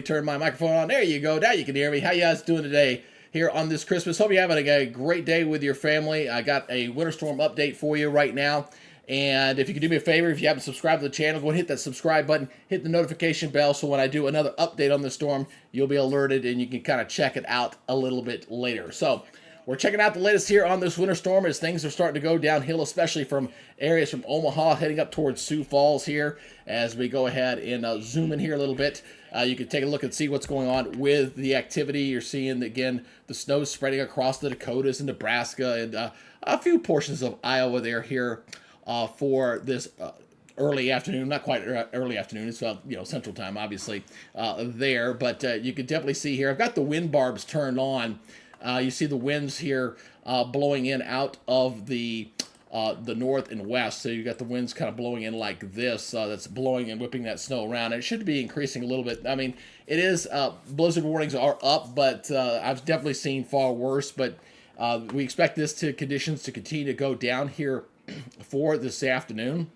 turn my microphone on. There you go. Now you can hear me. How you guys doing today here on this Christmas? Hope you're having a great day with your family. I got a winter storm update for you right now. And if you could do me a favor, if you haven't subscribed to the channel, go and hit that subscribe button, hit the notification bell, so when I do another update on the storm, you'll be alerted and you can kind of check it out a little bit later. So we're checking out the latest here on this winter storm as things are starting to go downhill, especially from areas from Omaha heading up towards Sioux Falls here. As we go ahead and zoom in here a little bit, you can take a look and see what's going on with the activity. You're seeing, again, the snow spreading across the Dakotas and Nebraska and a few portions of Iowa there here for this early afternoon. Not quite early afternoon. It's Central Time, obviously, there. But you can definitely see here, I've got the wind barbs turned on. You see the winds here blowing in out of the north and west. So you got the winds kind of blowing in like this. That's blowing and whipping that snow around. It should be increasing a little bit. I mean, it is, blizzard warnings are up, but I've definitely seen far worse. But we expect conditions to continue to go down here for this afternoon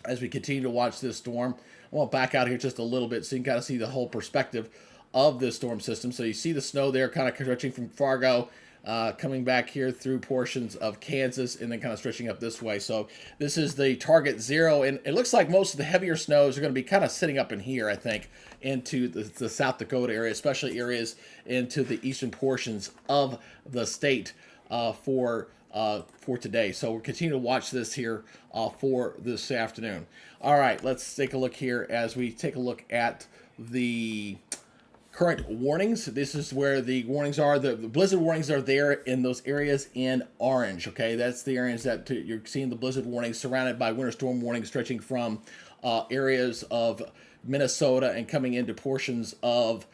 as we continue to watch this storm. I want to back out here just a little bit so you can kind of see the whole perspective of this storm system. So you see the snow there kind of stretching from Fargo, coming back here through portions of Kansas, and then kind of stretching up this way. So this is the target zero, and it looks like most of the heavier snows are going to be kind of sitting up in here, I think, into the South Dakota area, especially areas into the eastern portions of the state for today. So we'll continue to watch this here for this afternoon. All right, let's take a look here as we take a look at the current warnings. This is where the warnings are. The blizzard warnings are there in those areas in orange. Okay, that's the areas that you're seeing the blizzard warnings, surrounded by winter storm warnings stretching from areas of Minnesota and coming into portions of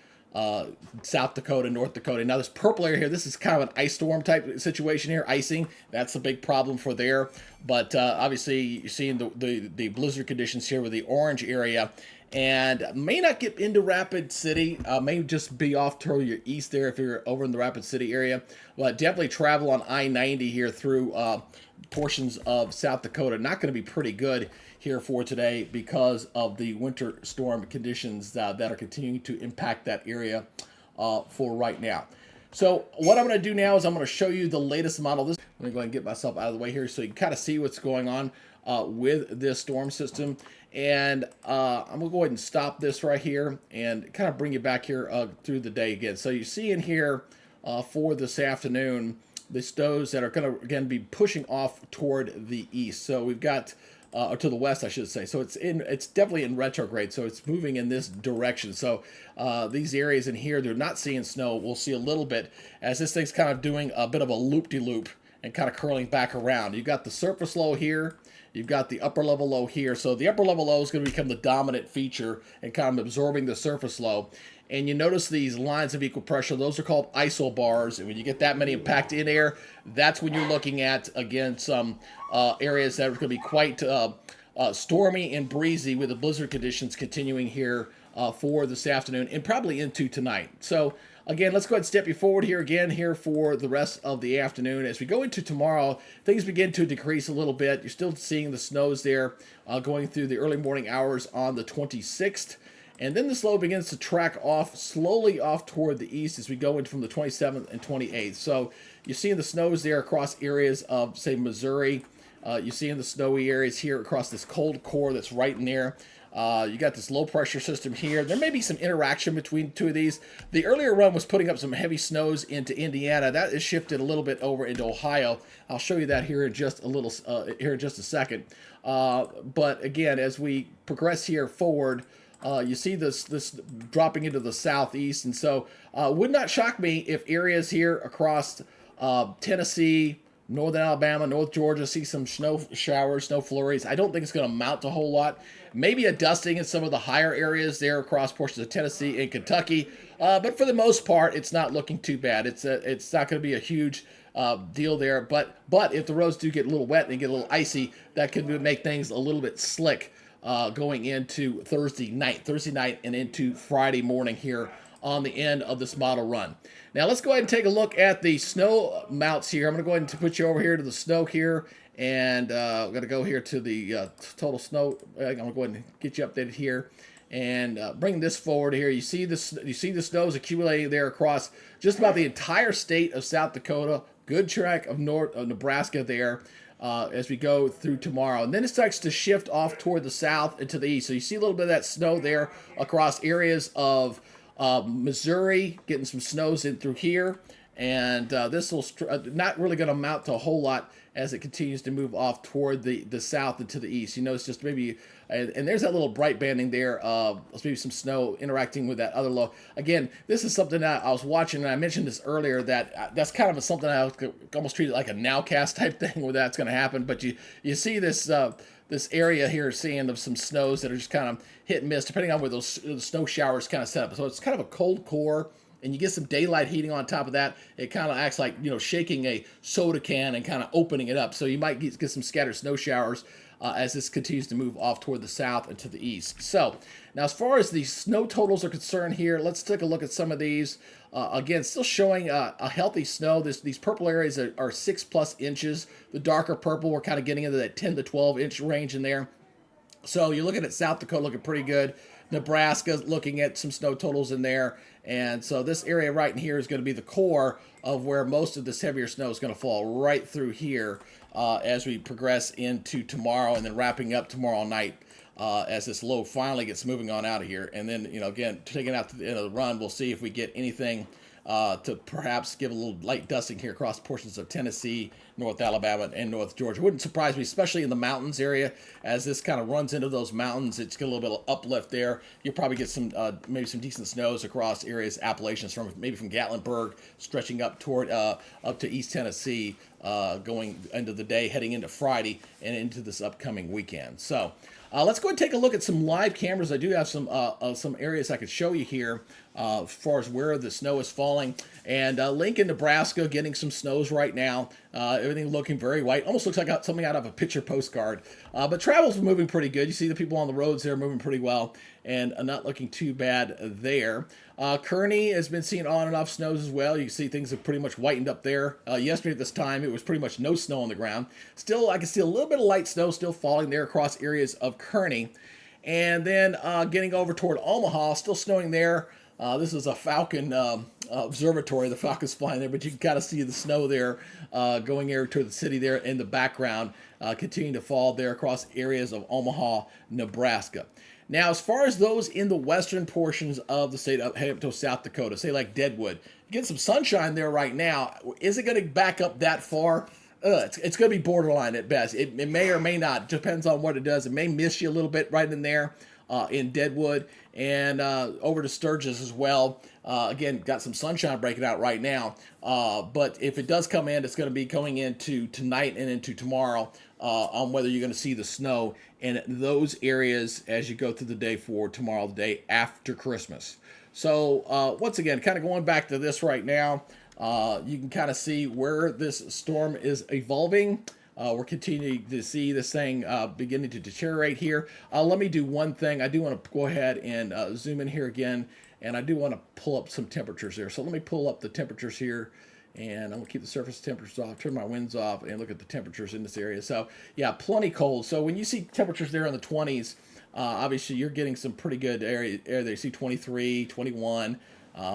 South Dakota, North Dakota. Now this purple area here, this is kind of an ice storm type situation here, icing. That's a big problem for there. But obviously you're seeing the blizzard conditions here with the orange area. And may not get into Rapid City, may just be off to your east there if you're over in the Rapid City area. But definitely travel on I-90 here through portions of South Dakota. Not going to be pretty good here for today because of the winter storm conditions that are continuing to impact that area for right now. So what I'm going to do now is I'm going to show you the latest model. I'm going to go ahead and get myself out of the way here so you can kind of see what's going on with this storm system. And I'm going to go ahead and stop this right here and kind of bring you back here through the day again. So you see in here for this afternoon, the snows that are going to, again, be pushing off toward the east. So we've got, or to the west, I should say. So it's definitely in retrograde. So it's moving in this direction. So these areas in here, they're not seeing snow. We'll see a little bit as this thing's kind of doing a bit of a loop-de-loop and kind of curling back around. You've got the surface low here. You've got the upper level low here. So the upper level low is going to become the dominant feature and kind of absorbing the surface low. And you notice these lines of equal pressure, those are called isobars. And when you get that many packed in air, that's when you're looking at, again, some areas that are going to be quite stormy and breezy with the blizzard conditions continuing here for this afternoon and probably into tonight. So again, let's go ahead and step you forward here again here for the rest of the afternoon. As we go into tomorrow, things begin to decrease a little bit. You're still seeing the snows there going through the early morning hours on the 26th. And then the snow begins to track off, slowly off toward the east as we go into from the 27th and 28th. So you're seeing the snows there across areas of, say, Missouri. You're seeing the snowy areas here across this cold core that's right in there. You got this low pressure system here. There may be some interaction between two of these. The earlier run was putting up some heavy snows into Indiana. That is shifted a little bit over into Ohio. I'll show you that here in just a second. But again, as we progress here forward, you see this dropping into the southeast, and so would not shock me if areas here across Tennessee, northern Alabama, North Georgia see some snow showers, snow flurries. I don't think it's going to amount to a whole lot. Maybe a dusting in some of the higher areas there across portions of Tennessee and Kentucky. But for the most part, it's not looking too bad. It's not going to be a huge deal there. But if the roads do get a little wet and get a little icy, that could make things a little bit slick going into Thursday night and into Friday morning here on the end of this model run. Now let's go ahead and take a look at the snow mounts here. I'm going to go ahead and put you over here to the snow here, and I'm going to go here to the total snow. I'm going to go ahead and get you updated here. and bring this forward here. You see this, you see the snows accumulating there across just about the entire state of South Dakota. Good track of Nebraska there. As we go through tomorrow. And then it starts to shift off toward the south and to the east. So you see a little bit of that snow there across areas of Missouri, getting some snows in through here. And this will not really going to amount to a whole lot as it continues to move off toward the south and to the east. You notice just maybe, and there's that little bright banding there of maybe some snow interacting with that other low. Again, this is something that I was watching, and I mentioned this earlier, that that's kind of something I would almost treat it like a nowcast type thing where that's going to happen. But you see this this area here, seeing of some snows that are just kind of hit and miss, depending on where those snow showers kind of set up. So it's kind of a cold core, and you get some daylight heating on top of that. It kind of acts like, you know, shaking a soda can and kind of opening it up. So you might get some scattered snow showers as this continues to move off toward the south and to the east. So now, as far as the snow totals are concerned here, let's take a look at some of these. Again, still showing a healthy snow. These purple areas are 6+ inches. The darker purple, we're kind of getting into that 10 to 12 inch range in there. So you're looking at South Dakota looking pretty good. Nebraska looking at some snow totals in there. And so this area right in here is going to be the core of where most of this heavier snow is going to fall, right through here as we progress into tomorrow, and then wrapping up tomorrow night as this low finally gets moving on out of here. And then, you know, again, taking out to the end of the run, we'll see if we get anything to perhaps give a little light dusting here across portions of Tennessee, North Alabama, and North Georgia. Wouldn't surprise me, especially in the mountains area, as this kind of runs into those mountains. It's got a little bit of uplift there. You'll probably get some maybe some decent snows across areas, Appalachians, from maybe from Gatlinburg, stretching up toward up to East Tennessee, going into the day, heading into Friday, and into this upcoming weekend. So let's go and take a look at some live cameras. I do have some areas I could show you here as far as where the snow is falling. And Lincoln, Nebraska, getting some snows right now. Everything looking very white. Almost looks like something out of a picture postcard. But travel's moving pretty good. You see the people on the roads there moving pretty well, and not looking too bad there. Kearney has been seeing on and off snows as well. You can see things have pretty much whitened up there. Yesterday at this time, it was pretty much no snow on the ground. Still, I can see a little bit of light snow still falling there across areas of Kearney. And then getting over toward Omaha, still snowing there. This is a Falcon observatory. The Falcon's flying there, but you can kind of see the snow there going here toward the city there in the background, continuing to fall there across areas of Omaha, Nebraska. Now, as far as those in the western portions of the state, heading up to South Dakota, say like Deadwood, you get some sunshine there right now. Is it going to back up that far? It's going to be borderline at best. It may or may not. It depends on what it does. It may miss you a little bit right in there in Deadwood, and over to Sturgis as well. Again, got some sunshine breaking out right now. But if it does come in, it's going to be going into tonight and into tomorrow on whether you're going to see the snow in those areas as you go through the day for tomorrow, the day after Christmas. So once again, kind of going back to this right now, you can kind of see where this storm is evolving. We're continuing to see this thing beginning to deteriorate here. Let me do one thing. I do want to go ahead and zoom in here again, and I do want to pull up some temperatures here. So let me pull up the temperatures here, and I'm going to keep the surface temperatures off, turn my winds off, and look at the temperatures in this area. So yeah, plenty cold. So when you see temperatures there in the 20s, obviously you're getting some pretty good air there. You see 23, 21.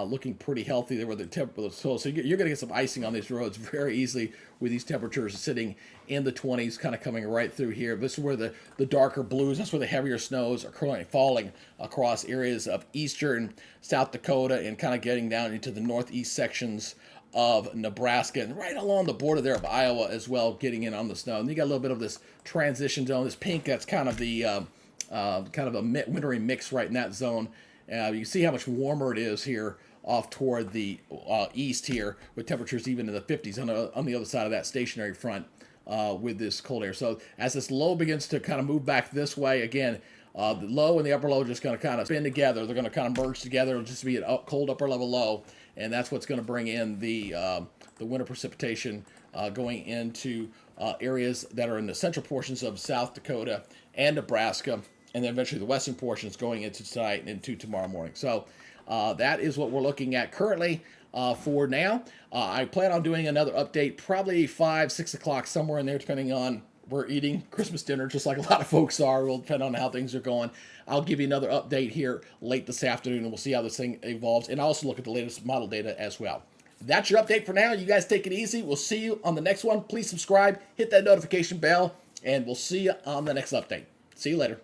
Looking pretty healthy there with the temperature. So you're going to get some icing on these roads very easily with these temperatures sitting in the 20s, kind of coming right through here. This is where the darker blues, that's where the heavier snows are currently falling across areas of eastern South Dakota and kind of getting down into the northeast sections of Nebraska and right along the border there of Iowa as well, getting in on the snow. And you got a little bit of this transition zone, this pink, that's kind of the kind of a wintry mix right in that zone. You can see how much warmer it is here off toward the east here, with temperatures even in the 50s on the other side of that stationary front with this cold air. So as this low begins to kind of move back this way, again, the low and the upper low are just going to kind of spin together. They're going to kind of merge together. It'll just be a cold upper level low, and that's what's going to bring in the winter precipitation going into areas that are in the central portions of South Dakota and Nebraska, and then eventually the western portions going into tonight and into tomorrow morning. So that is what we're looking at currently for now. I plan on doing another update, probably 5, 6 o'clock, somewhere in there, depending on we're eating Christmas dinner just like a lot of folks are. Will depend on how things are going. I'll give you another update here late this afternoon, and we'll see how this thing evolves. And I'll also look at the latest model data as well. That's your update for now. You guys take it easy. We'll see you on the next one. Please subscribe, hit that notification bell, and we'll see you on the next update. See you later.